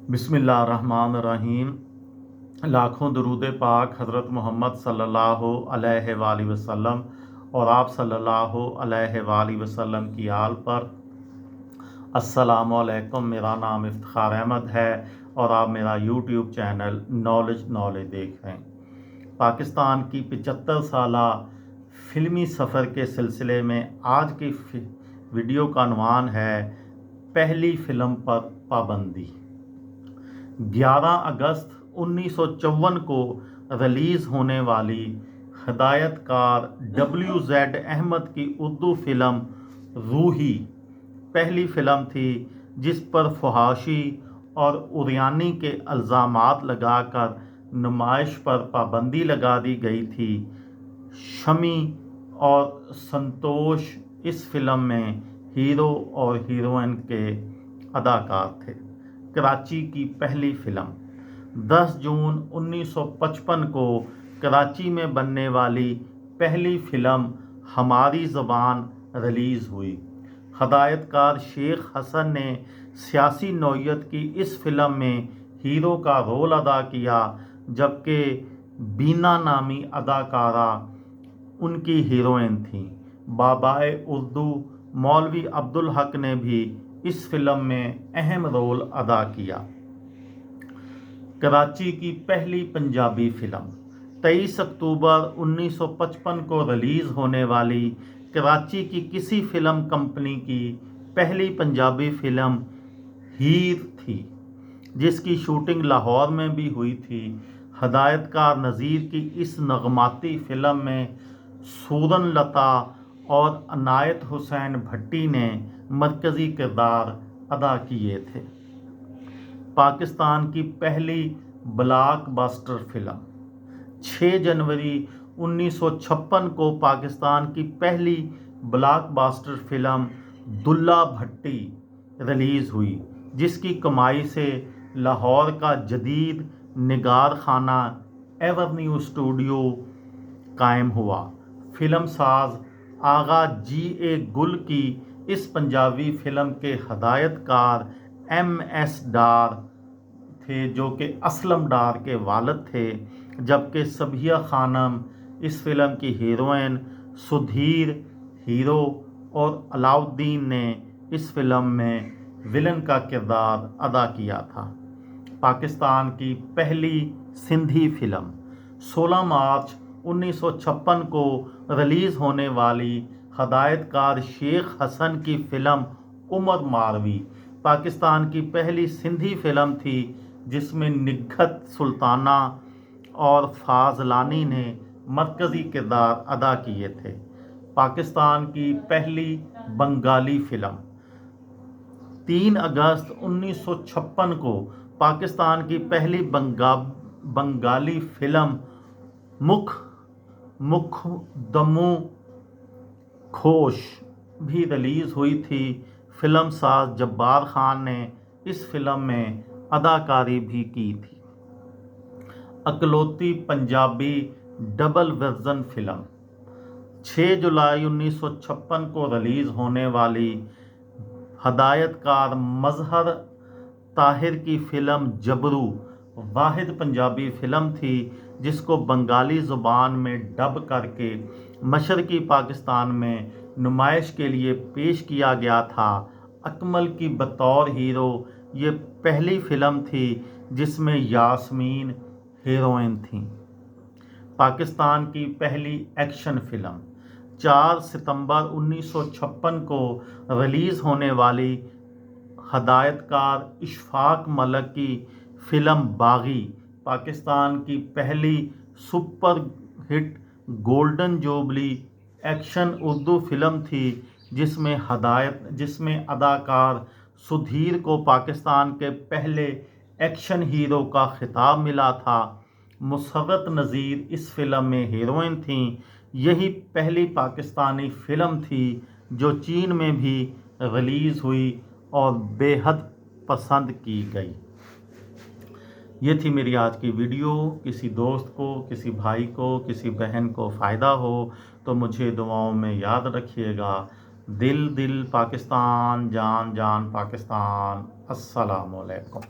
बिस्मिल्लाहिर्रहमानिर्रहीम। लाखों दरूद पाक हज़रत मोहम्मद सल्लल्लाहु अलैहि वसल्लम और आप सल्लल्लाहु अलैहि वसल्लम की आल पर। अस्सलामु अलैकुम। मेरा नाम इफ्तिखार अहमद है और आप मेरा यूट्यूब चैनल नॉलेज देख रहे हैं। पाकिस्तान की 75 साला फिल्मी सफ़र के सिलसिले में आज की वीडियो का उन्वान है पहली फ़िल्म पर पाबंदी। 11 अगस्त 1954 को रिलीज़ होने वाली हिदायतकार WZ अहमद की उर्दू फिल्म रूही पहली फिल्म थी जिस पर फहाशी और उरियानी के इल्ज़ामात लगाकर नुमाइश पर पाबंदी लगा दी गई थी। शमी और संतोष इस फिल्म में हीरो और हीरोइन के अदाकार थे। कराची की पहली फिल्म 10 जून 1955 को कराची में बनने वाली पहली फिल्म हमारी ज़बान रिलीज़ हुई। हिदायतकार शेख हसन ने सियासी नौयत की इस फिल्म में हीरो का रोल अदा किया, जबकि बीना नामी अदाकारा उनकी हीरोइन थी। बाबाए उर्दू मौलवी अब्दुल हक ने भी इस फिल्म में अहम रोल अदा किया। कराची की पहली पंजाबी फिल्म 23 अक्टूबर 1955 को रिलीज़ होने वाली कराची की किसी फिल्म कंपनी की पहली पंजाबी फिल्म हीर थी, जिसकी शूटिंग लाहौर में भी हुई थी। हिदायतकार नज़ीर की इस नगमाती फिल्म में सूरन लता और अनायत हुसैन भट्टी ने मरकज़ी किरदार अदा किए थे। पाकिस्तान की पहली ब्लॉकबस्टर फिल्म 6 जनवरी 1956 को पाकिस्तान की पहली blockbuster film Dulla Bhatti release हुई, जिसकी कमाई से लाहौर का जदीद निगार खाना एवेन्यू स्टूडियो कायम हुआ। फिल्म साज आगा G.A. गुल की इस पंजाबी फिल्म के हिदायतकार MS डार थे, जो कि असलम डार के वालिद थे, जबकि सबिया खानम इस फिल्म की हीरोइन, सुधीर हीरो और अलाउद्दीन ने इस फिल्म में विलन का किरदार अदा किया था। पाकिस्तान की पहली सिंधी फिल्म 16 मार्च 1956 को रिलीज़ होने वाली हिदायतकार शेख हसन की फिल्म उमर मारवी पाकिस्तान की पहली सिंधी फिल्म थी, जिसमें निघत सुल्ताना और फाजलानी ने मरकज़ी किरदार अदा किए थे। पाकिस्तान की पहली बंगाली फिल्म 3 अगस्त 1956 को पाकिस्तान की पहली बंगाली फिल्म मुकद्दमों खोश भी रिलीज़ हुई थी। फिल्म साज जब्बार खान ने इस फिल्म में अदाकारी भी की थी। अकलौती पंजाबी डबल वर्जन फिल्म 6 जुलाई 1956 को रिलीज़ होने वाली हिदायतकार मजहर ताहिर की फिल्म जबरू वाहिद पंजाबी फिल्म थी, जिसको बंगाली ज़ुबान में डब करके मशरक़ी पाकिस्तान में नुमाइश के लिए पेश किया गया था। अकमल की बतौर हीरो ये पहली फिल्म थी जिसमें यास्मीन हीरोइन थी। पाकिस्तान की पहली एक्शन फिल्म 4 सितंबर 1956 को रिलीज़ होने वाली हिदायतकार इशफाक मलिक की फिल्म बागी पाकिस्तान की पहली super hit golden jubilee action Urdu film थी, जिसमें अदाकार सुधीर को पाकिस्तान के पहले एक्शन हीरो का खिताब मिला था। मुसर्रत नज़ीर इस फिल्म में हीरोइन थीं। यही पहली पाकिस्तानी फिल्म थी जो चीन में भी रिलीज़ हुई और बेहद पसंद की गई। ये थी मेरी आज की वीडियो। किसी दोस्त को, किसी भाई को, किसी बहन को फ़ायदा हो तो मुझे दुआओं में याद रखिएगा। दिल दिल पाकिस्तान, जान जान पाकिस्तान। अस्सलामु अलैकुम।